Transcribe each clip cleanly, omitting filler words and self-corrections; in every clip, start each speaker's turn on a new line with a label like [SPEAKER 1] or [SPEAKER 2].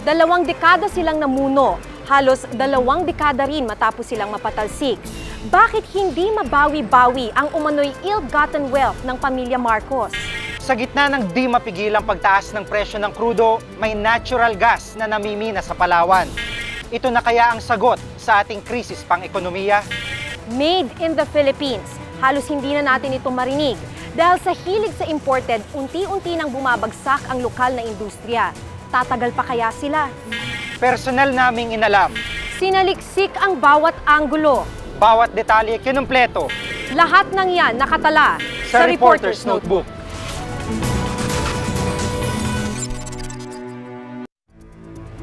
[SPEAKER 1] 2 dekada silang namuno, halos 2 dekada rin matapos silang mapatalsik. Bakit hindi mabawi-bawi ang umano'y ill-gotten wealth ng pamilya Marcos?
[SPEAKER 2] Sa gitna ng di mapigilang pagtaas ng presyo ng krudo, may natural gas na namimina sa Palawan. Ito na kaya ang sagot sa ating krisis pang-ekonomiya?
[SPEAKER 1] Made in the Philippines. Halos hindi na natin ito marinig. Dahil sa hilig sa imported, unti-unti nang bumabagsak ang lokal na industriya. Tatagal pa kaya sila?
[SPEAKER 2] Personal naming inalam.
[SPEAKER 1] Sinaliksik ang bawat anggulo.
[SPEAKER 2] Bawat detalye kinumpleto.
[SPEAKER 1] Lahat ng yan nakatala
[SPEAKER 2] Sa Reporter's Notebook.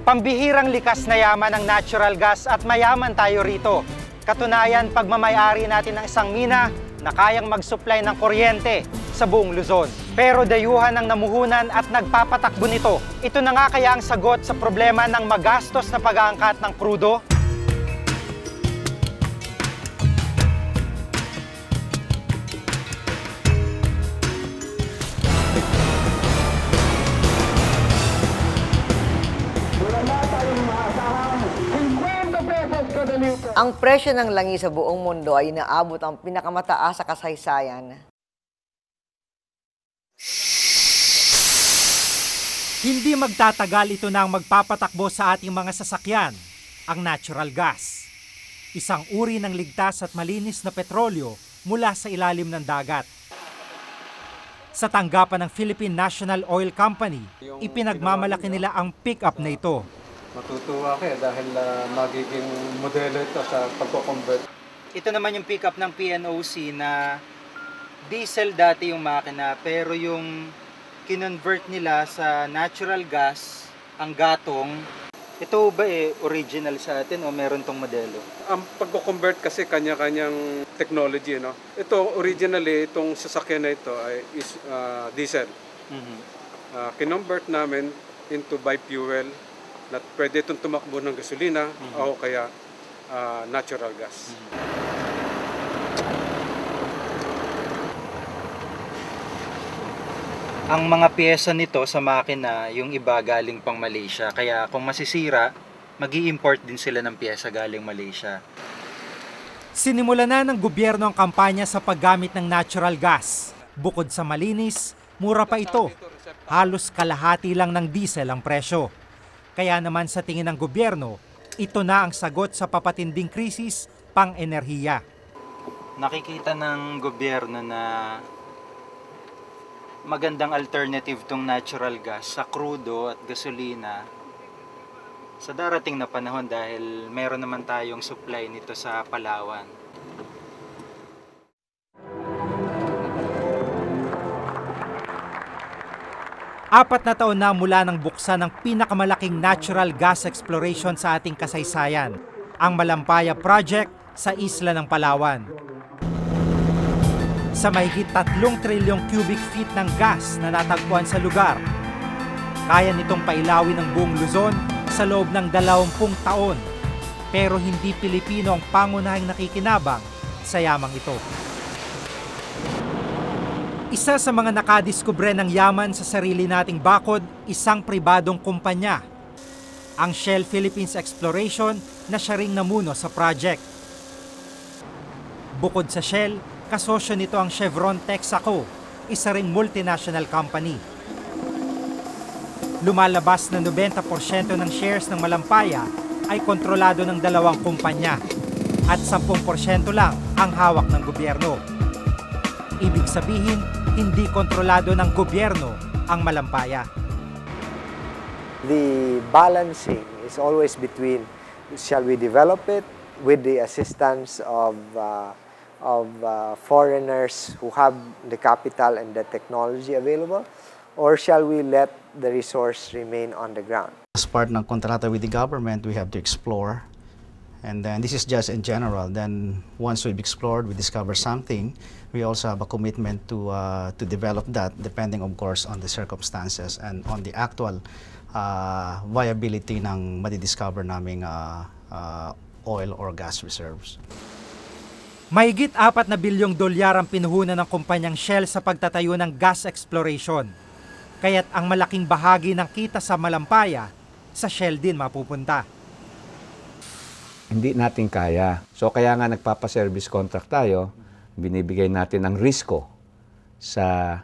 [SPEAKER 2] Pambihirang likas na yaman ang natural gas at mayaman tayo rito. Katunayan, pagmamayari natin ng isang mina na kayang mag-supply ng kuryente sa buong Luzon. Pero dayuhan ang namuhunan at nagpapatakbo nito. Ito na nga kaya ang sagot sa problema ng magastos na pag-aangkat ng krudo?
[SPEAKER 3] Ang presyo ng langis sa buong mundo ay inaabot ang pinakamataas sa kasaysayan.
[SPEAKER 4] Hindi magtatagal ito na ang magpapatakbo sa ating mga sasakyan, ang natural gas. Isang uri ng ligtas at malinis na petrolyo mula sa ilalim ng dagat. Sa tanggapan ng Philippine National Oil Company, ipinagmamalaki nila ang pick-up na ito.
[SPEAKER 5] Matutuwa kayo dahil magiging modelo ito sa pagko-convert.
[SPEAKER 2] Ito naman yung pickup ng PNOC na diesel dati yung makina, pero yung kinonvert nila sa natural gas, ang gatong. Ito ba original sa atin o meron tong modelo?
[SPEAKER 5] Ang pagko-convert kasi kanya-kanyang technology, no? Ito originally itong sasakyan na ito ay diesel. Kinonvert namin into bi-fuel na pwede itong tumakbo ng gasolina o kaya natural gas.
[SPEAKER 2] Ang mga piyesa nito sa makina, yung iba galing pang Malaysia. Kaya kung masisira, mag-i-import din sila ng piyesa galing Malaysia.
[SPEAKER 4] Sinimula na ng gobyerno ang kampanya sa paggamit ng natural gas. Bukod sa malinis, mura pa ito. Halos kalahati lang ng diesel ang presyo. Kaya naman sa tingin ng gobyerno, ito na ang sagot sa papatinding krisis pang-enerhiya.
[SPEAKER 2] Nakikita ng gobyerno na magandang alternative tong natural gas sa krudo at gasolina sa darating na panahon dahil meron naman tayong supply nito sa Palawan.
[SPEAKER 4] Apat na taon na mula nang buksan ng pinakamalaking natural gas exploration sa ating kasaysayan, ang Malampaya Project sa isla ng Palawan. Sa mahigit 3 trilyong cubic feet ng gas na natagpuan sa lugar, kaya nitong pailawin ng buong Luzon sa loob ng 20 taon. Pero hindi Pilipino ang pangunahing nakikinabang sa yamang ito. Isa sa mga nakadiskubre ng yaman sa sarili nating bakod, isang pribadong kumpanya. Ang Shell Philippines Exploration na siya ring namuno sa project. Bukod sa Shell, kasosyo nito ang Chevron Texaco, isa ring multinational company. Lumalabas na 90% ng shares ng Malampaya ay kontrolado ng 2 kumpanya at 10% lang ang hawak ng gobyerno. Ibig sabihin, hindi kontrolado ng gobyerno ang Malampaya.
[SPEAKER 6] The balancing is always between shall we develop it with the assistance of foreigners who have the capital and the technology available, or shall we let the resource remain on the ground?
[SPEAKER 7] As part ng kontrata with the government, we have to explore. And then this is just in general. Then once we've explored, we discover something, we also have a commitment to develop that, depending of course on the circumstances and on the actual viability ng madidiscover naming oil or gas reserves.
[SPEAKER 4] Mahigit 4 na bilyong dolyar ang pinuhunan ng kumpanyang Shell sa pagtatayo ng gas exploration. Kaya't ang malaking bahagi ng kita sa Malampaya sa Shell din mapupunta.
[SPEAKER 8] Hindi natin kaya. So kaya nga nagpapa-service contract tayo, binibigay natin ang risko sa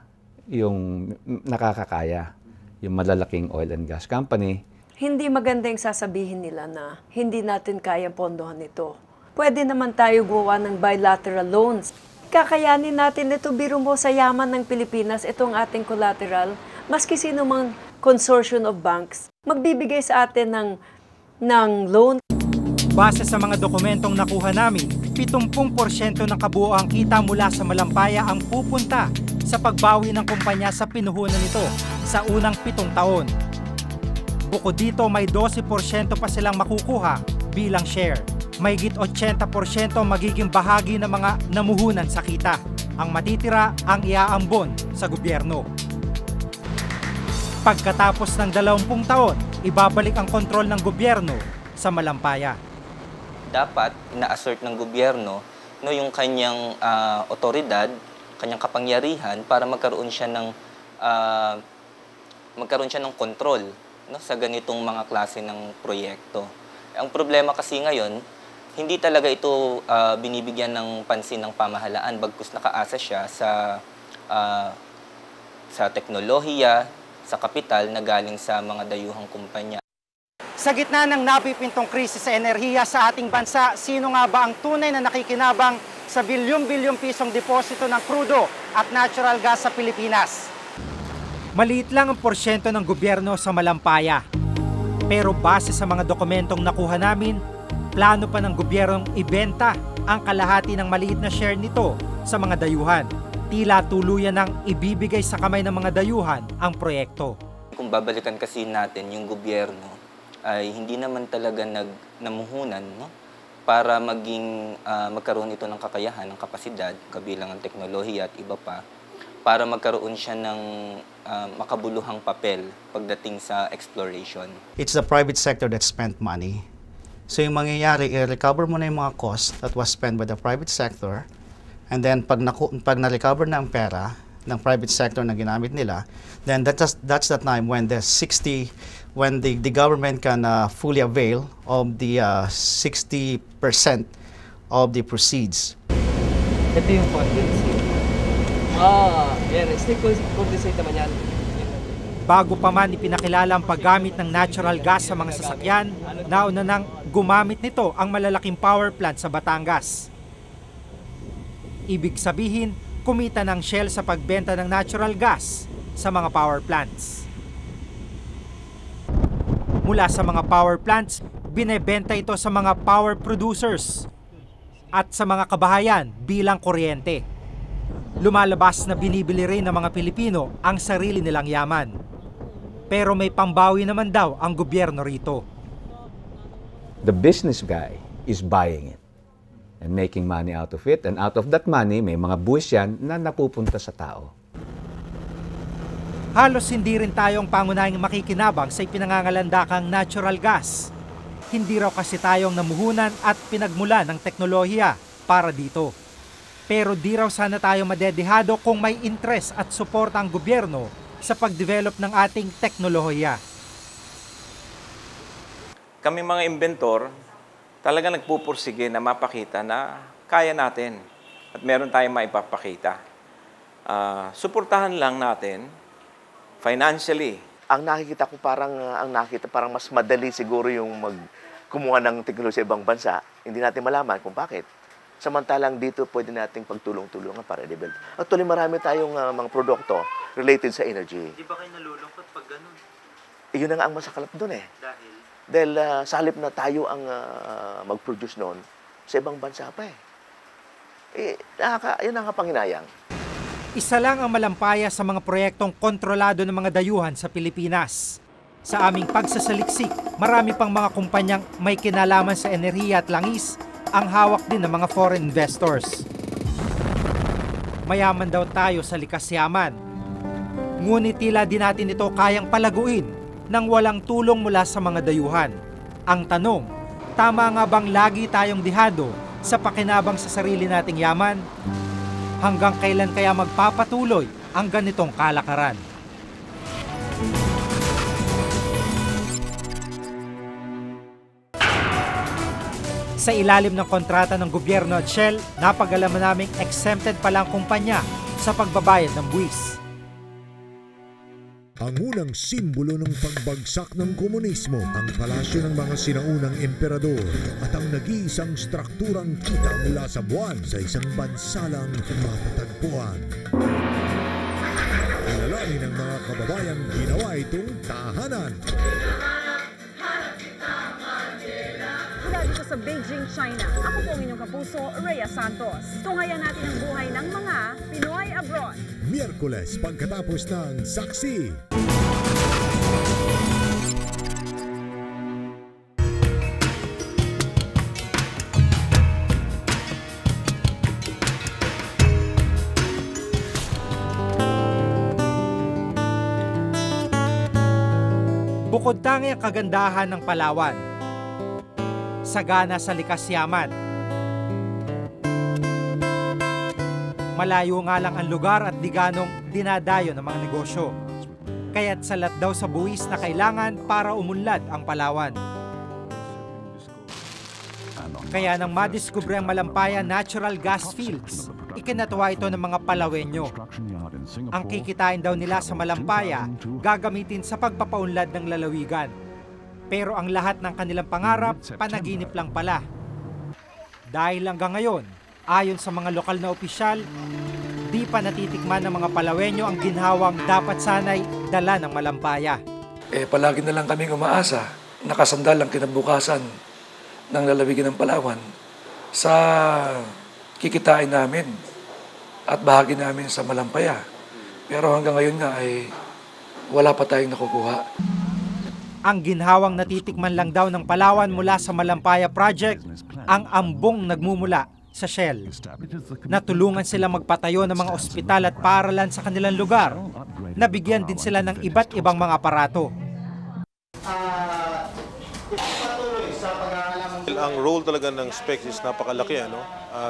[SPEAKER 8] yung nakakakaya, yung malalaking oil and gas company.
[SPEAKER 9] Hindi maganda yung sasabihin nila na hindi natin kaya pondohan ito. Pwede naman tayo gumawa ng bilateral loans. Kakayanin natin ito, biro mo sa yaman ng Pilipinas, itong ating collateral, maski sino mang consortium of banks, magbibigay sa atin ng loan.
[SPEAKER 4] Base sa mga dokumentong nakuha namin, 70% ng kabuoang kita mula sa Malampaya ang pupunta sa pagbawi ng kumpanya sa pinuhunan nito sa unang 7 taon. Bukod dito, may 12% pa silang makukuha bilang share. Mahigit 80% magiging bahagi ng mga namuhunan sa kita. Ang matitira ang iaambon sa gobyerno. Pagkatapos ng 20 taon, ibabalik ang kontrol ng gobyerno sa Malampaya.
[SPEAKER 10] Dapat ina-assert ng gobyerno yung kanyang otoridad, kanyang kapangyarihan para magkaroon siya ng kontrol sa ganitong mga klase ng proyekto. Ang problema kasi ngayon, hindi talaga ito binibigyan ng pansin ng pamahalaan bagkus nakaasa siya sa teknolohiya, sa kapital na galing sa mga dayuhang kumpanya.
[SPEAKER 2] Sa gitna ng napipintong krisis sa enerhiya sa ating bansa, sino nga ba ang tunay na nakikinabang sa bilyong-bilyong pisong deposito ng krudo at natural gas sa Pilipinas?
[SPEAKER 4] Maliit lang ang porsyento ng gobyerno sa Malampaya. Pero base sa mga dokumentong nakuha namin, plano pa ng gobyernong ibenta ang kalahati ng maliit na share nito sa mga dayuhan. Tila tuluyan ng ibibigay sa kamay ng mga dayuhan ang proyekto.
[SPEAKER 10] Kung babalikan kasi natin yung gobyerno, ay hindi naman talaga namuhunan para magkaroon ito ng kakayahan, ng kapasidad, kabilang ang teknolohiya at iba pa, para magkaroon siya ng makabuluhang papel pagdating sa exploration.
[SPEAKER 7] It's the private sector that spent money. So yung mangyayari, i-recover mo na yung mga cost that was spent by the private sector, and then pag na-recover na ang pera ng private sector na ginamit nila, then that's the time when the government can fully avail of the 60% of the proceeds.
[SPEAKER 11] Ito yung condensate. Yan. Stick condensate naman yan.
[SPEAKER 4] Bago pa man ipinakilala ang paggamit ng natural gas sa mga sasakyan, nauna nang gumamit nito ang malalaking power plant sa Batangas. Ibig sabihin, kumita ng Shell sa pagbenta ng natural gas sa mga power plants. Mula sa mga power plants, binebenta ito sa mga power producers at sa mga kabahayan bilang kuryente. Lumalabas na binibili rin ng mga Pilipino ang sarili nilang yaman. Pero may pambawi naman daw ang gobyerno rito.
[SPEAKER 8] The business guy is buying it and making money out of it. And out of that money, may mga buwis yan na napupunta sa tao.
[SPEAKER 4] Halos hindi rin tayong pangunahing makikinabang sa ipinangangalandakang natural gas. Hindi raw kasi tayong namuhunan at pinagmula ng teknolohiya para dito. Pero di raw sana tayo madedehado kung may interest at suporta ang gobyerno sa pag-develop ng ating teknolohiya.
[SPEAKER 12] Kami mga inventor, talaga nagpupursige na mapakita na kaya natin at meron tayong maipapakita. Suportahan lang natin financially.
[SPEAKER 13] Ang nakikita ko parang mas madali siguro yung kumuha ng teknolohiya sa ibang bansa. Hindi natin malaman kung bakit. Samantalang dito pwede nating pagtulong-tulungan para i-develop. Actually, marami tayong mga produkto related sa energy.
[SPEAKER 11] Di ba kayo nalulungkot pag ganun?
[SPEAKER 13] Yun na nga ang masakalap doon eh.
[SPEAKER 11] Dahil
[SPEAKER 13] sa halip na tayo ang mag-produce noon, sa ibang bansa pa eh. Yun ang kapanginayang.
[SPEAKER 4] Isa lang ang Malampaya sa mga proyektong kontrolado ng mga dayuhan sa Pilipinas. Sa aming pagsasaliksik, marami pang mga kumpanyang may kinalaman sa enerhiya at langis ang hawak din ng mga foreign investors. Mayaman daw tayo sa likas yaman. Ngunit tila din natin ito kayang palaguin nang walang tulong mula sa mga dayuhan. Ang tanong, tama nga bang lagi tayong dihado sa pakinabang sa sarili nating yaman? Hanggang kailan kaya magpapatuloy ang ganitong kalakaran? Sa ilalim ng kontrata ng gobyerno at Shell, napag-alaman naming exempted pala ang kumpanya sa pagbabayad ng buwis.
[SPEAKER 14] Ang unang simbolo ng pagbagsak ng komunismo, ang palasyo ng mga sinaunang emperador at ang nag-iisang strukturang kita mula sa buwan sa isang bansalang matatagpuan. Alalahanin ng mga kababayang ginawa itong tahanan.
[SPEAKER 15] Mula dito sa Beijing, China, ako po ang inyong kapuso, Rhea Santos. Tunghayan natin ang buhay ng mga Pinoy abroad.
[SPEAKER 14] Miyerkules pagkatapos ng Saksi.
[SPEAKER 4] Bukod tangi ang kagandahan ng Palawan, sagana sa likas yaman. Malayo nga lang ang lugar at di ganong dinadayo ng mga negosyo. Kaya't salat daw sa buwis na kailangan para umunlad ang Palawan. Kaya nang madiskubre ang Malampaya Natural Gas Fields, ikinatuwa ito ng mga Palawenyo. Ang kikitain daw nila sa Malampaya gagamitin sa pagpapaunlad ng lalawigan. Pero ang lahat ng kanilang pangarap, panaginip lang pala. Dahil hanggang ngayon, ayon sa mga lokal na opisyal, di pa natitikman ng mga Palawenyo ang ginhawang dapat sanay dala ng Malampaya.
[SPEAKER 16] Palagi na lang kaming umaasa, nakasandal ang kinabukasan ng lalawigan ng Palawan sa kikitain namin at bahagi namin sa Malampaya. Pero hanggang ngayon nga ay wala pa tayong nakukuha.
[SPEAKER 4] Ang ginhawang natitikman lang daw ng Palawan mula sa Malampaya Project, ang ambong nagmumula sa Shell. Natulungan sila magpatayo ng mga ospital at paaralan sa kanilang lugar. Nabigyan din sila ng iba't ibang mga aparato.
[SPEAKER 17] Ang role talaga ng SPECS is napakalaki.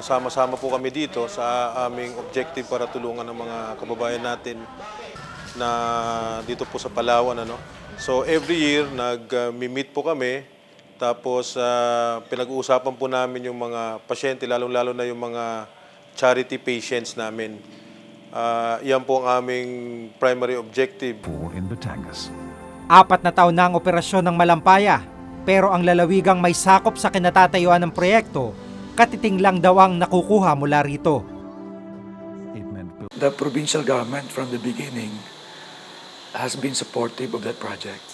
[SPEAKER 17] Sama-sama po kami dito sa aming objective para tulungan ng mga kababayan natin na dito po sa Palawan. So every year nag-meet po kami, tapos pinag-uusapan po namin yung mga pasyente, lalong-lalo na yung mga charity patients namin. Yan po ang aming primary objective.
[SPEAKER 4] 4 na taon na ang operasyon ng Malampaya, pero ang lalawigang may sakop sa kinatatayuan ng proyekto, katiting lang daw ang nakukuha mula rito.
[SPEAKER 16] The provincial government from the beginning has been supportive of that project.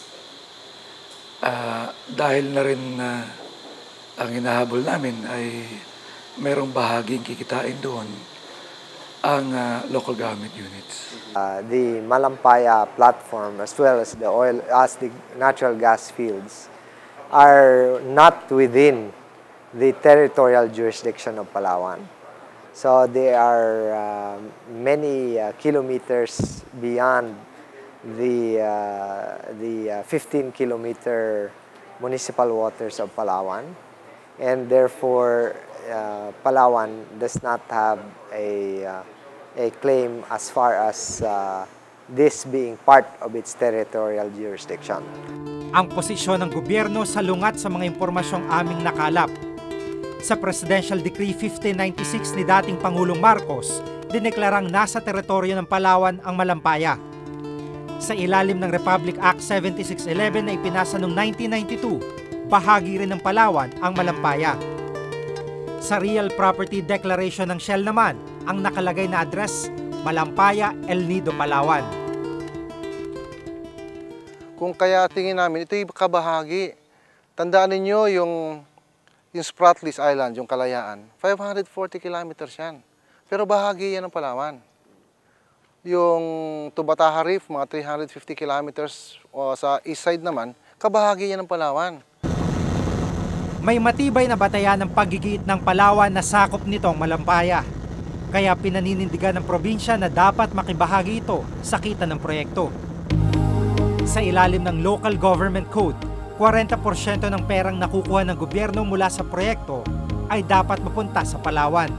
[SPEAKER 16] Dahil na rin ang hinahabol namin ay mayroong bahaging kikitain doon ang local government units.
[SPEAKER 6] The Malampaya platform as well as the natural gas fields are not within the territorial jurisdiction of Palawan. So they are many kilometers beyond the 15-kilometer municipal waters of Palawan, and therefore Palawan does not have a claim as far as this being part of its territorial jurisdiction.
[SPEAKER 4] Ang posisyon ng gobyerno salungat sa mga impormasyong aming nakalap. Sa Presidential Decree 1596 ni dating Pangulong Marcos, dineklarang nasa teritoryo ng Palawan ang Malampaya. Sa ilalim ng Republic Act 7611 na ipinasa noong 1992, bahagi rin ng Palawan ang Malampaya. Sa Real Property Declaration ng Shell naman, ang nakalagay na address, Malampaya, El Nido, Palawan.
[SPEAKER 18] Kung kaya tingin namin, ito'y kabahagi. Tandaan ninyo yung Spratlys Island, yung Kalayaan. 540 kilometers yan. Pero bahagi yan ng Palawan. Yung Tubataha Reef, mga 350 kilometers sa east side naman, kabahagi yan ng Palawan.
[SPEAKER 4] May matibay na batayan ng paggigiit ng Palawan na sakop nitong Malampaya. Kaya pinaninindigan ng probinsya na dapat makibahagi ito sa kita ng proyekto. Sa ilalim ng Local Government Code, 40% ng perang nakukuha ng gobyerno mula sa proyekto ay dapat mapunta sa Palawan.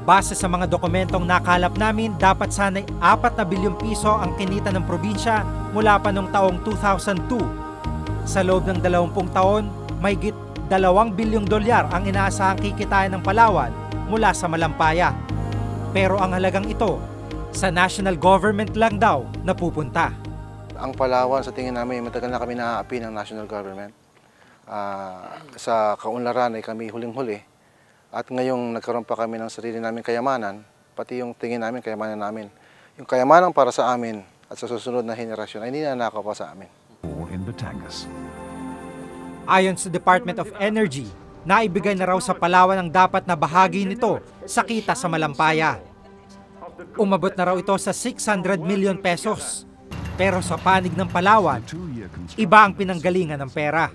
[SPEAKER 4] Base sa mga dokumentong nakalap namin, dapat sana'y 4 na bilyong piso ang kinita ng probinsya mula pa noong taong 2002. Sa loob ng 20 taon, mahigit 2 bilyong dolyar ang inaasahang kikitain ng Palawan mula sa Malampaya. Pero ang halagang ito, sa national government lang daw napupunta.
[SPEAKER 18] Ang Palawan, sa tingin namin, matagal na kami naaapi ng national government. Sa kaunlaran ay kami huling-huli. At ngayong nagkaroon pa kami ng sarili naming kayamanan, pati yung tingin namin, kayamanan namin. Yung kayamanan para sa amin at sa susunod na henerasyon ay hindi na nanakaw pa sa amin.
[SPEAKER 14] In Batangas.
[SPEAKER 4] Ayon sa Department of Energy, naibigay na raw sa Palawan ang dapat na bahagi nito sa kita sa Malampaya. Umabot na raw ito sa 600 million pesos. Pero sa panig ng Palawan, iba ang pinanggalingan ng pera.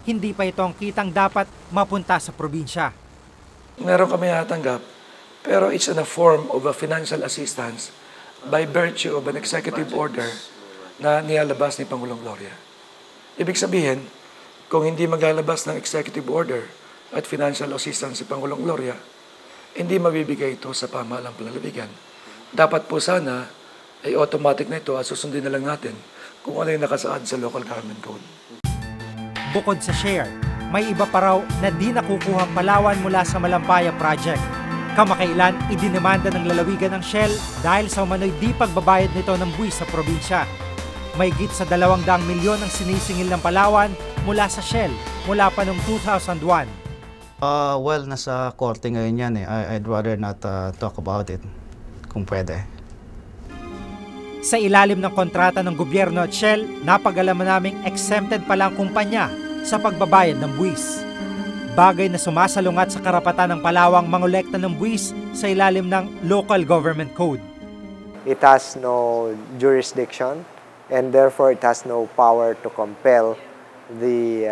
[SPEAKER 4] Hindi pa ito ang kitang dapat mapunta sa probinsya.
[SPEAKER 16] Meron kami natanggap, pero it's in a form of a financial assistance by virtue of an executive order na nilalabas ni Pangulong Gloria. Ibig sabihin, kung hindi maglalabas ng executive order at financial assistance si Pangulong Gloria, hindi mabibigay ito sa pamahalang panlalawigan. Dapat po sana ay automatic na ito at susundin na lang natin kung ano yung nakasaad sa local government code.
[SPEAKER 4] Bukod sa share, may iba pa raw na di nakukuhang Palawan mula sa Malampaya Project. Kamakailan, idinimanda ng lalawigan ng Shell dahil sa umano'y di pagbabayad nito ng buwis sa probinsya. May higit sa 200 milyon ang sinisingil ng Palawan mula sa Shell mula pa noong 2001.
[SPEAKER 7] Well, nasa korte ngayon yan eh. I'd rather not talk about it, kung pwede.
[SPEAKER 4] Sa ilalim ng kontrata ng gobyerno at Shell, napag-alaman naming exempted pala ang kumpanya sa pagbabayad ng buwis. Bagay na sumasalungat sa karapatan ng Palawang mangolekta ng buwis sa ilalim ng local government code.
[SPEAKER 6] It has no jurisdiction and therefore it has no power to compel the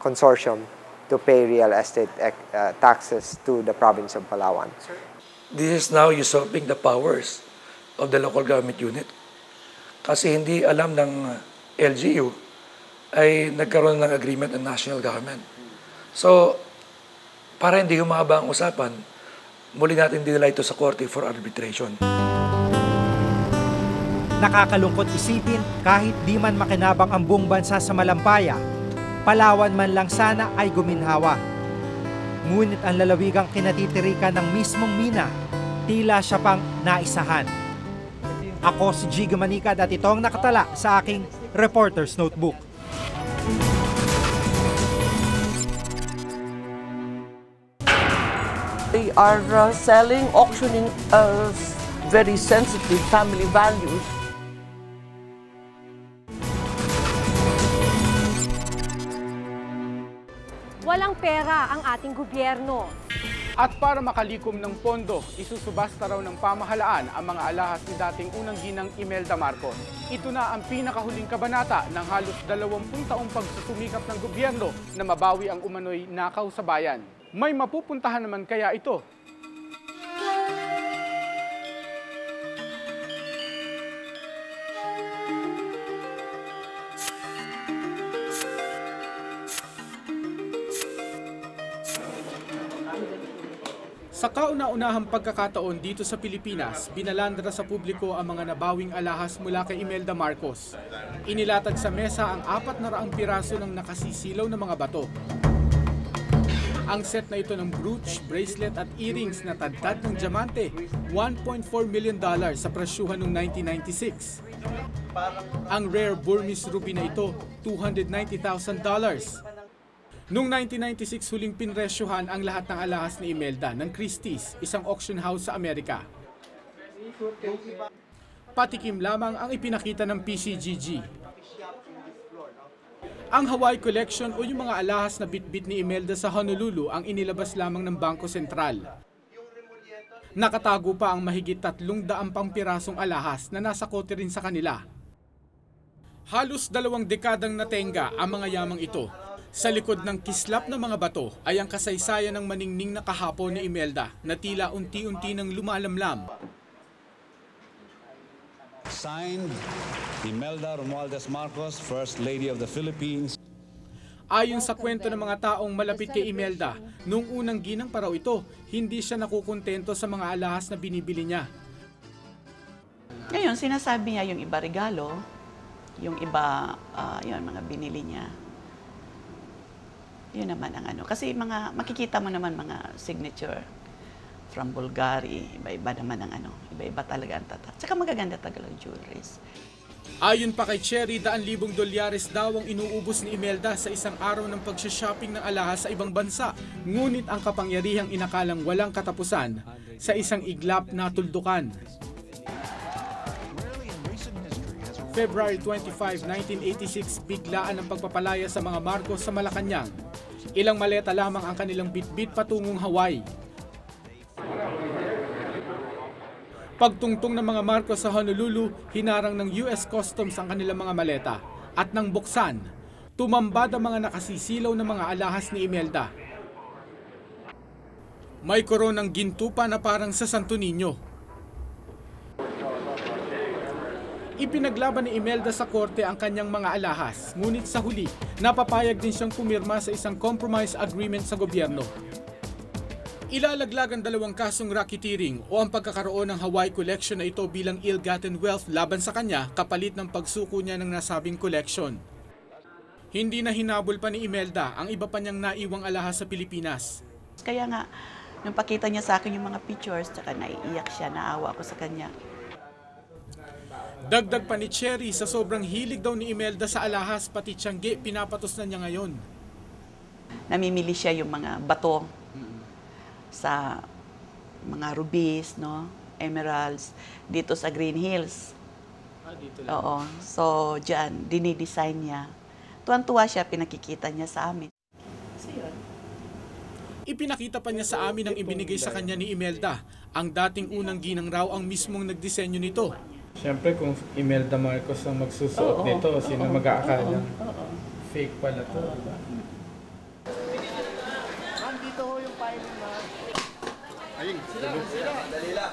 [SPEAKER 6] consortium to pay real estate taxes to the province of Palawan.
[SPEAKER 16] This is now usurping the powers of the local government unit. Kasi hindi alam ng LGU ay nagkaroon ng agreement ng national government. So, para hindi humaba ang usapan, muli natin dinala ito sa korte for arbitration.
[SPEAKER 4] Nakakalungkot isipin kahit di man makinabang ang buong bansa sa Malampaya, Palawan man lang sana ay guminhawa. Ngunit ang lalawigang kinatitirikan ng mismong mina, tila siya pang naisahan. Ako si Giga Manicad at ito ang nakatala sa aking Reporter's Notebook.
[SPEAKER 19] They are selling, auctioning very sensitive family values.
[SPEAKER 1] Walang pera ang ating gobyerno.
[SPEAKER 20] At para makalikom ng pondo, isusubasta raw ng pamahalaan ang mga alahas ni dating unang ginang Imelda Marcos. Ito na ang pinakahuling kabanata ng halos 20 taong pagsusumikap ng gobyerno na mabawi ang umano'y nakaw sa bayan. May mapupuntahan naman kaya ito? Sa kauna-unahang pagkakataon dito sa Pilipinas, binalandra sa publiko ang mga nabawing alahas mula kay Imelda Marcos. Inilatag sa mesa ang 400 piraso ng nakasisilaw na mga bato. Ang set na ito ng brooch, bracelet at earrings na tadtad ng diamante, $1.4 million sa presyuhan noong 1996. Ang rare Burmese ruby na ito, $290,000. Noong 1996, huling pinresyohan ang lahat ng alahas ni Imelda ng Christie's, isang auction house sa Amerika. Patikim lamang ang ipinakita ng PCGG. Ang Hawaii Collection o yung mga alahas na bitbit ni Imelda sa Honolulu ang inilabas lamang ng Bangko Sentral. Nakatago pa ang mahigit 300 pang pirasong alahas na nasa kote rin sa kanila. Halos 2 dekadang natenga ang mga yamang ito. Sa likod ng kislap na mga bato ay ang kasaysayan ng maningning na kahapon ni Imelda na tila unti-unti nang lumalamlam.
[SPEAKER 21] Signed, Imelda Romualdez Marcos, First Lady of the Philippines.
[SPEAKER 20] Ayon sa kwento ng mga taong malapit kay Imelda, noong unang ginang pa raw ito, hindi siya nakukontento sa mga alahas na binibili niya.
[SPEAKER 22] Ngayon, sinasabi niya yung iba regalo, yung iba, yung mga binili niya.
[SPEAKER 3] Yun naman ang ano. Kasi makikita mo naman mga signature from Bulgari. Iba-iba naman ang ano. Iba-iba talaga ang tatak. Tsaka magaganda talaga ang jewelries.
[SPEAKER 20] Ayon pa kay Cherry, $1,000 daw ang inuubos ni Imelda sa isang araw ng pagsha-shopping ng alahas sa ibang bansa. Ngunit ang kapangyarihang inakalang walang katapusan sa isang iglap na tuldukan. February 25, 1986, biglaan ang pagpapalaya sa mga Marcos sa Malacanang. Ilang maleta lamang ang kanilang bitbit patungong Hawaii. Pagtungtong ng mga Marcos sa Honolulu, hinarang ng US Customs ang kanilang mga maleta. At nang buksan, tumambad ang mga nakasisilaw na mga alahas ni Imelda. May koronang ginto pa na parang sa Santo Niño. Ipinaglaban ni Imelda sa korte ang kanyang mga alahas, ngunit sa huli, napapayag din siyang pumirma sa isang compromise agreement sa gobyerno. Ilalaglag ang 2 kasong racketeering o ang pagkakaroon ng Hawaii collection na ito bilang ill-gotten wealth laban sa kanya kapalit ng pagsuko niya ng nasabing collection. Hindi na hinabol pa ni Imelda ang iba pa niyang naiwang alahas sa Pilipinas.
[SPEAKER 3] Kaya nga, nung pakita niya sa akin yung mga pictures, tsaka naiiyak siya, naawa ako sa kanya.
[SPEAKER 20] Dagdag pa ni Cherry, sa sobrang hilig daw ni Imelda sa alahas, pati tiyangge, pinapatos na niya ngayon.
[SPEAKER 3] Namimili siya yung mga bato sa mga rubies, no? Emeralds, dito sa Green Hills.
[SPEAKER 20] Dito lang.
[SPEAKER 3] Oo. So, dyan, dinidesign niya. Tuwan-tuwa siya, pinakikita niya sa amin. So, yun.
[SPEAKER 20] Ipinakita pa niya sa amin ang ibinigay sa kanya ni Imelda. Ang dating unang ginang raw ang mismong nagdisenyo nito. Siyempre, kung Imelda Marcos ang magsusuot nito, sino mag-aakala? Fake pala to.
[SPEAKER 11] Dito ho yung filing, ma'am.
[SPEAKER 20] Ayun,
[SPEAKER 11] Dalila.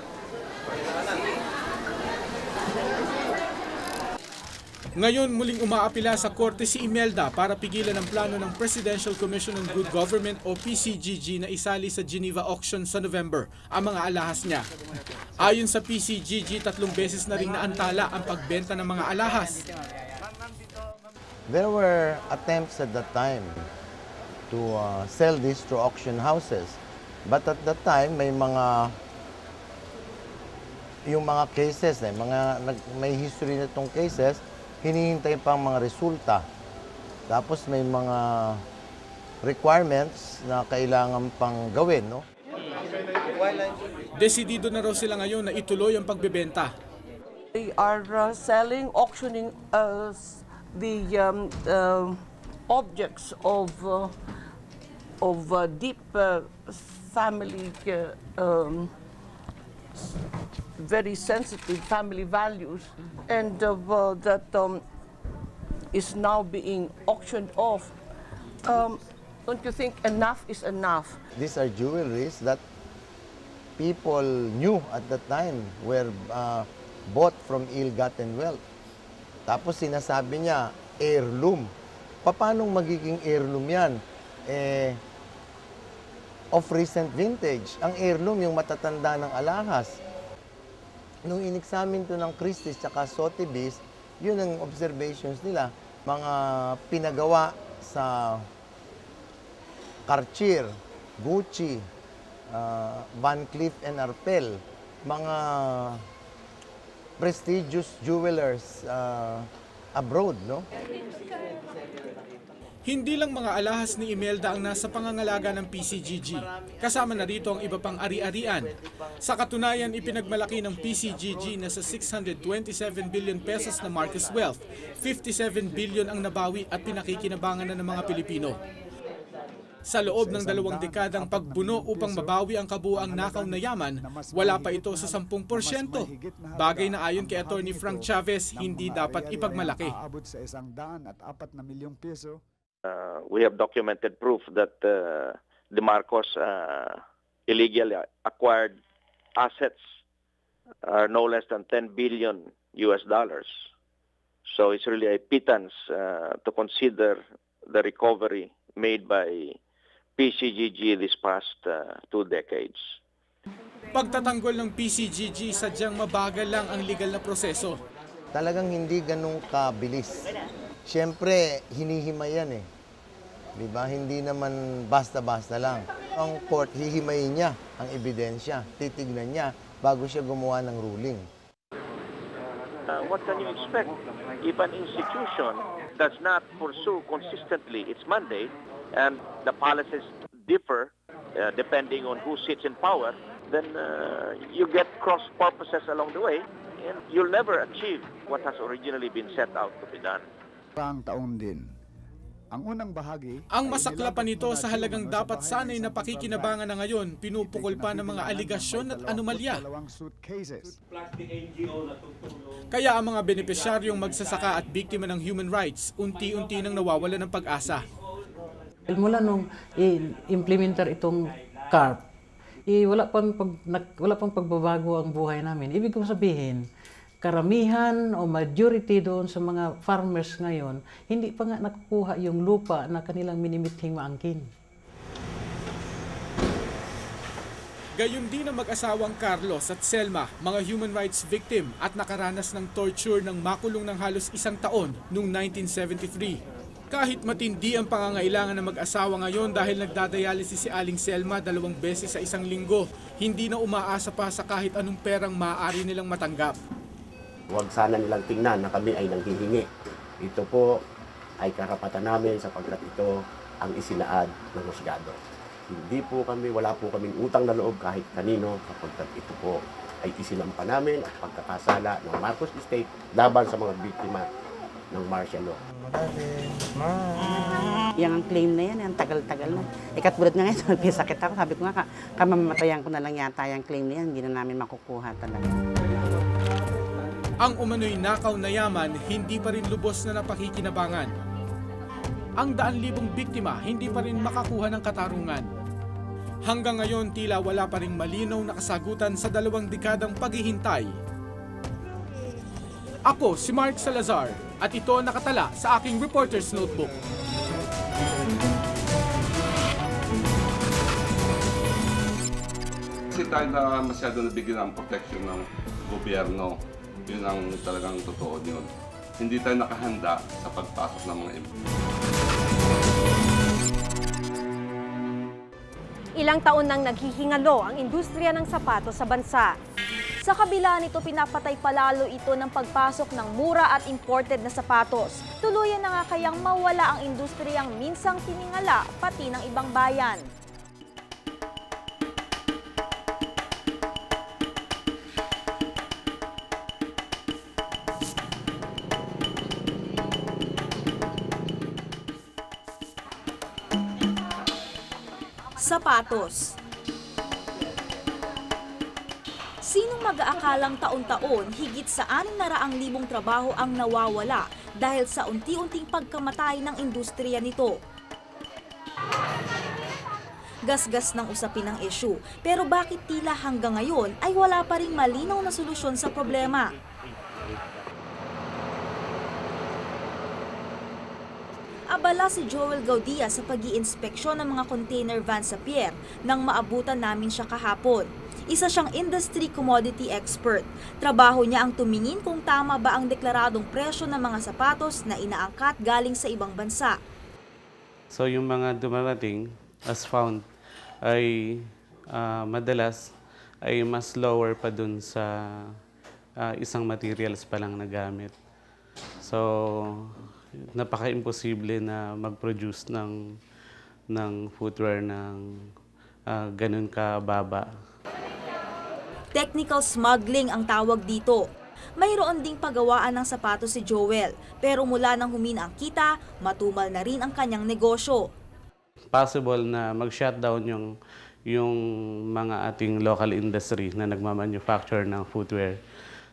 [SPEAKER 20] Ngayon, muling umaapila sa korte si Imelda para pigilan ang plano ng Presidential Commission on Good Government o PCGG na isali sa Geneva auction sa November ang mga alahas niya. Ayon sa PCGG, 3 beses na ring naantala ang pagbenta ng mga alahas.
[SPEAKER 22] There were attempts at that time to sell this through auction houses. But at that time, may mga cases, may history na itong cases, hinihintay pang mga resulta. Tapos may mga requirements na kailangan pang gawin, no?
[SPEAKER 20] Desidido na raw sila ngayon na ituloy ang pagbebenta.
[SPEAKER 19] They are auctioning the objects of deep family, very sensitive family values, and that is now being auctioned off. Don't you think enough is enough?
[SPEAKER 22] These are jewelries that people knew at that time were bought from ill-gotten wealth. Tapos sinasabi niya, heirloom. Paano magiging heirloom yan? Of recent vintage. Ang heirloom, yung matatanda ng alahas. Nung in-examine to ng Christie's at Sotheby's, yun ang observations nila. Mga pinagawa sa Cartier, Gucci, Van Cleef & Arpels, mga prestigious jewelers abroad, no?
[SPEAKER 20] Hindi lang mga alahas ni Imelda ang nasa pangangalaga ng PCGG. Kasama na rito ang iba pang ari-arian. Sa katunayan, ipinagmalaki ng PCGG na sa 627 billion pesos na Marcos wealth, 57 billion ang nabawi at pinakikinabangan na ng mga Pilipino. Sa loob ng 2 dekadang pagbuno upang mabawi ang kabuuang nakaw na yaman, wala pa ito sa 10%. Bagay na ayon kay Attorney Frank Chavez, hindi dapat ipagmalaki.
[SPEAKER 23] We have documented proof that the Marcos illegally acquired assets are no less than $10 billion. So it's really a pittance to consider the recovery made by PCGG this past 2 decades.
[SPEAKER 20] Pagtatanggol ng PCGG, sadyang mabagal lang ang legal na proseso.
[SPEAKER 22] Talagang hindi ganun kabilis. Siyempre, hinihimay yan eh. Di ba? Hindi naman basta-basta lang. Ang court, hihimayin niya ang ebidensya, titignan niya bago siya gumawa ng ruling.
[SPEAKER 23] What can you expect if an institution does not pursue consistently its mandate and the policies differ depending on who sits in power, then you get cross purposes along the way and you'll never achieve what has originally been set out to be done.
[SPEAKER 2] Pang taon din. Ang unang bahagi,
[SPEAKER 20] ang masaklapan nito sa halagang dapat sanay na pakikinabangan na ngayon, pinupukol pa ng mga aligasyon at anomalya. Kaya ang mga benepisyaryong magsasaka at biktima ng human rights, unti-unti nang nawawala ng pag-asa.
[SPEAKER 5] Mula nung i-implementar itong CARP, wala pang pagbabago ang buhay namin. Ibig kong sabihin, karamihan o majority doon sa mga farmers ngayon, hindi pa nga nakukuha yung lupa na kanilang minimithing maangkin.
[SPEAKER 20] Gayon din ang mag-asawang Carlos at Selma, mga human rights victim at nakaranas ng torture ng makulong ng halos 1 taon noong 1973. Kahit matindi ang pangangailangan ng mag-asawa ngayon dahil nagdadialysis si Aling Selma 2 beses sa isang linggo, hindi na umaasa pa sa kahit anong perang maaari nilang matanggap.
[SPEAKER 9] Huwag sana nilang tingnan na kami ay nanghihingi. Ito po ay karapatan namin sapagkat ito ang isinaad ng husgado. Hindi po kami, wala po kaming utang na loob kahit kanino sapagkat ito po ay isinampa namin at pagkakasala ng Marcos Estate laban sa mga biktima ng martial law.
[SPEAKER 3] Yang ang claim na yan, ang tagal-tagal na. Katulad nga ngayon, sakit ako. Sabi ko nga, kamamatayan ko na lang yata yung claim na yan. Hindi na namin makukuha talaga.
[SPEAKER 20] Ang umano'y nakaw na yaman, hindi pa rin lubos na napakikinabangan. Ang 100,000 biktima, hindi pa rin makakuha ng katarungan. Hanggang ngayon, tila wala pa ring malinaw na kasagutan sa 2 dekadang paghihintay. Ako si Mark Salazar at ito ang nakatala sa aking Reporter's Notebook.
[SPEAKER 24] Kasi tayo na masyado nabigyan ng protection ng gobyerno. Yun ang talagang totoo yun. Hindi tayo nakahanda sa pagpasok ng mga
[SPEAKER 1] Ilang taon nang naghihingalo ang industriya ng sapatos sa bansa. Sa kabila nito, pinapatay palalo ito ng pagpasok ng mura at imported na sapatos. Tuluyan na nga kayang mawala ang industriyang minsang tiningala pati ng ibang bayan.
[SPEAKER 25] Sapatos. Sinong mag-aakalang taon-taon higit sa 600,000 trabaho ang nawawala dahil sa unti-unting pagkamatay ng industriya nito? Gasgas ng usapin ng issue, pero bakit tila hanggang ngayon ay wala pa ring malinaw na solusyon sa problema? Abala si Joel Gaudia sa pag-iinspeksyon ng mga container van sa pier nang maabutan namin siya kahapon. Isa siyang industry commodity expert. Trabaho niya ang tumingin kung tama ba ang deklaradong presyo ng mga sapatos na inaangkat galing sa ibang bansa.
[SPEAKER 26] So yung mga dumarating, as found, ay madalas ay mas lower pa dun sa isang materials pa lang na gamit. So napaka-imposible na mag-produce ng footwear ng ganun kababa.
[SPEAKER 25] Technical smuggling ang tawag dito. Mayroon ding pagawaan ng sapatos si Joel, pero mula nang humina ang kita, matumal na rin ang kanyang negosyo.
[SPEAKER 26] Possible na mag-shutdown yung mga ating local industry na nagmamanufacture ng footwear.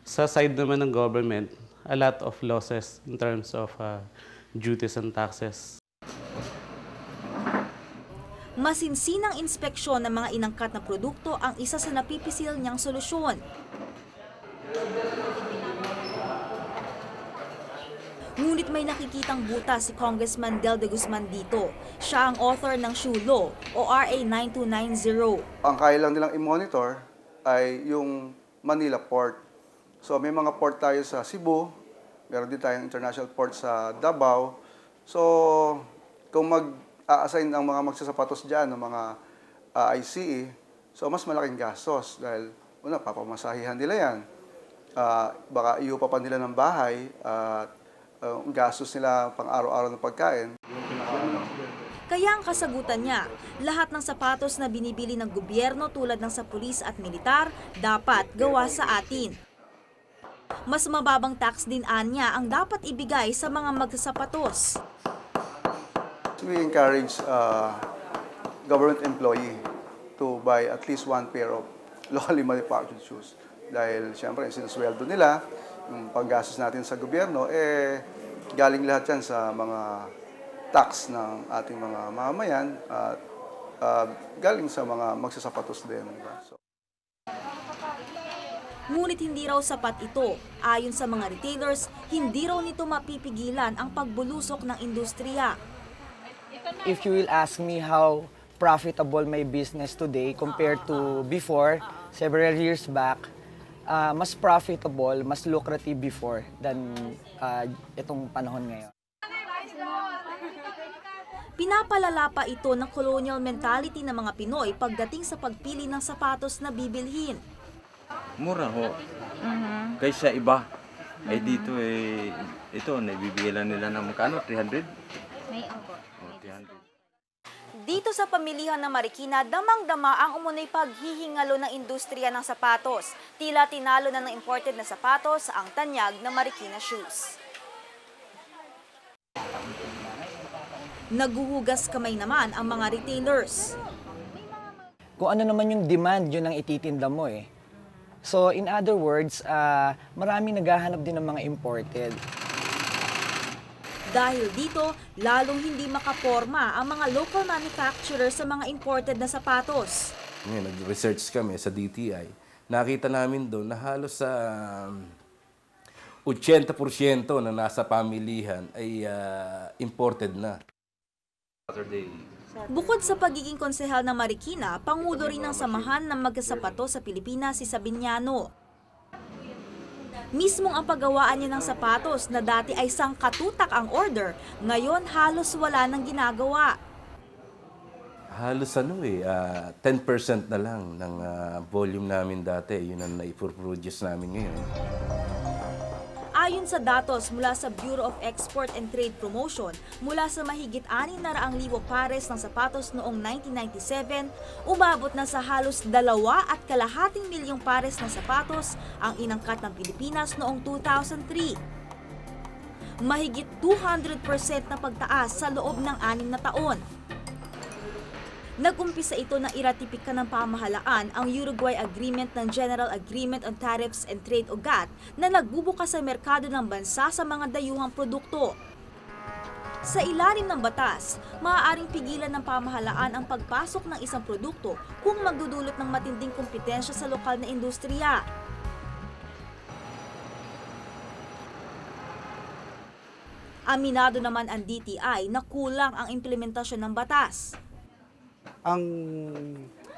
[SPEAKER 26] Sa side naman ng government, a lot of losses in terms of duties and taxes.
[SPEAKER 25] Masinsinang inspeksyon ng mga inangkat na produkto ang isa sa napipisil niyang solusyon. Ngunit may nakikitang butas si Congressman Del de Guzman dito. Siya ang author ng Shoe Law o RA 9290.
[SPEAKER 18] Ang kaya lang nilang i-monitor ay yung Manila Port. So may mga port tayo sa Cebu, meron din tayong international port sa Davao. So kung a-assign ang mga magsasapatos dyan, ng mga ICE, so mas malaking gastos dahil una, papamasahihan nila yan. Baka iupa pa nila ng bahay at gastos nila pang araw-araw ng pagkain.
[SPEAKER 25] Kaya ang kasagutan niya, lahat ng sapatos na binibili ng gobyerno tulad ng sa pulis at militar, dapat gawa sa atin. Mas mababang tax din anya ang dapat ibigay sa mga magsasapatos.
[SPEAKER 18] We encourage government employee to buy at least one pair of locally manufactured shoes. Dahil siyempre, sinusweldo nila, yung paggastos natin sa gobyerno, galing lahat yan sa mga tax ng ating mga mamamayan at galing sa mga magsasapatos din. So,
[SPEAKER 25] ngunit hindi raw sapat ito. Ayon sa mga retailers, hindi raw nito mapipigilan ang pagbulusok ng industriya.
[SPEAKER 8] If you will ask me how profitable my business today compared to before, several years back, mas profitable, mas lucrative before than itong panahon ngayon.
[SPEAKER 25] Pinapalala pa ito ng colonial mentality ng mga Pinoy pagdating sa pagpili ng sapatos na bibilhin.
[SPEAKER 10] Mura ho. Kaysa iba. Dito ito, nabibigyan nila ng magkano? 300?
[SPEAKER 25] May opo. Dito sa pamilihan ng Marikina, damang-dama ang umunoy paghihingalo ng industriya ng sapatos. Tila tinalo na ng imported na sapatos ang tanyag ng Marikina shoes. Naguhugas kamay naman ang mga retailers.
[SPEAKER 8] Kung ano naman yung demand, yun ang ititinda mo eh. So in other words, maraming naghahanap din ng mga imported.
[SPEAKER 25] Dahil dito, lalong hindi makaporma ang mga local manufacturers sa mga imported na sapatos.
[SPEAKER 12] Ngayon, nag-research kami sa DTI. Nakita namin doon na halos sa 80% na nasa pamilihan ay imported na.
[SPEAKER 25] Bukod sa pagiging konsehal ng Marikina, pangulo rin ng samahan ng magsasapatos sa Pilipinas si Sabiniano. Mismong ang paggawaan niya ng sapatos na dati ay sangkatutak ang order, ngayon halos wala nang ginagawa.
[SPEAKER 12] Halos 10% na lang ng volume namin dati, yun ang naiproduce namin ngayon.
[SPEAKER 25] Ayon sa datos mula sa Bureau of Export and Trade Promotion, mula sa mahigit 600,000 pares ng sapatos noong 1997, umabot na sa halos 2.2 milyong pares ng sapatos ang inangkat ng Pilipinas noong 2003. Mahigit 200% na pagtaas sa loob ng 6 na taon. Nag-umpisa ito na iratipika ng pamahalaan ang Uruguay Agreement ng General Agreement on Tariffs and Trade o GATT na nagbubukas sa merkado ng bansa sa mga dayuhang produkto. Sa ilalim ng batas, maaaring pigilan ng pamahalaan ang pagpasok ng isang produkto kung magdudulot ng matinding kompetensya sa lokal na industriya. Aminado naman ang DTI na kulang ang implementasyon ng batas.
[SPEAKER 13] Ang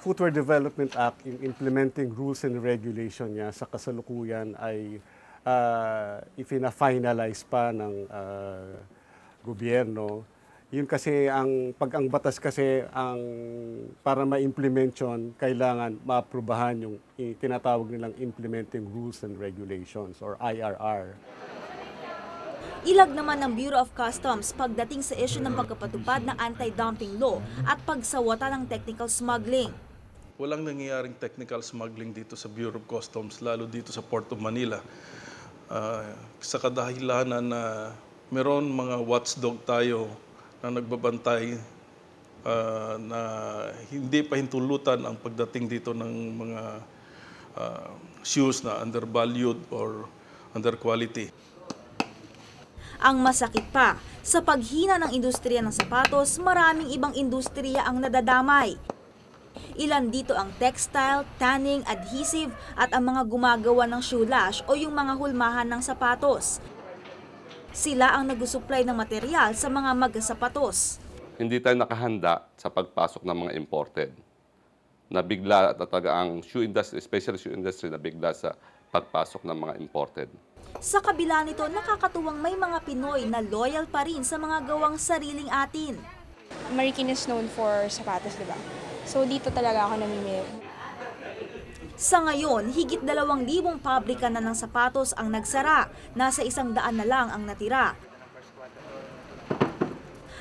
[SPEAKER 13] Footwear Development Act, in implementing rules and regulation niya sa kasalukuyan ay ipina-finalize pa ng gobyerno. Yun kasi pag ang batas kasi para ma-implement yun, kailangan maaprubahan yung tinatawag nilang Implementing Rules and Regulations or IRR.
[SPEAKER 25] Ilag naman ng Bureau of Customs pagdating sa issue ng pagkapatupad ng anti-dumping law at pagsawata ng technical smuggling.
[SPEAKER 15] Walang nangyayaring technical smuggling dito sa Bureau of Customs, lalo dito sa Port of Manila. Sa kadahilanan na meron mga watchdog tayo na nagbabantay na hindi pa hintulutan ang pagdating dito ng mga shoes na undervalued or under quality.
[SPEAKER 25] Ang masakit pa, sa paghina ng industriya ng sapatos, maraming ibang industriya ang nadadamay. Ilan dito ang textile, tanning, adhesive at ang mga gumagawa ng shoe lash o yung mga hulmahan ng sapatos. Sila ang nag-supply ng material sa mga magsasapatos.
[SPEAKER 24] Hindi tayo nakahanda sa pagpasok ng mga imported. Nabigla talaga ang shoe industry, especially shoe industry, nabigla sa pagpasok ng mga imported.
[SPEAKER 25] Sa kabila nito, nakakatuwang may mga Pinoy na loyal pa rin sa mga gawang sariling atin.
[SPEAKER 4] Marikina is known for sapatos, diba? So dito talaga ako namimili.
[SPEAKER 25] Sa ngayon, higit 2,000 pabrika na ng sapatos ang nagsara. Nasa 100 na lang ang natira.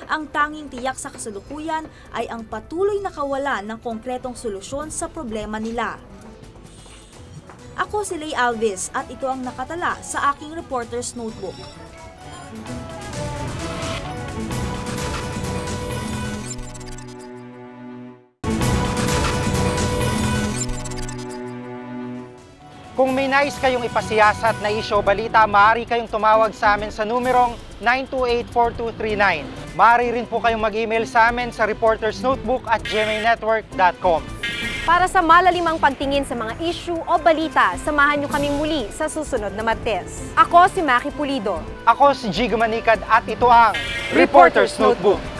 [SPEAKER 25] Ang tanging tiyak sa kasalukuyan ay ang patuloy na kawalan ng konkretong solusyon sa problema nila. Ako si Lay Alves at ito ang nakatala sa aking Reporter's Notebook.
[SPEAKER 6] Kung may nais kayong ipasiyasat na isyo o balita, maaari kayong tumawag sa amin sa numerong 928-4239. Maaari rin po kayong mag-email sa amin sa reportersnotebook@gmanetwork.com.
[SPEAKER 7] Para sa malalimang pagtingin sa mga issue o balita, samahan niyo kaming muli sa susunod na Martes. Ako si Maki Pulido.
[SPEAKER 6] Ako si Jigo Manikad at ito ang Reporter's Notebook.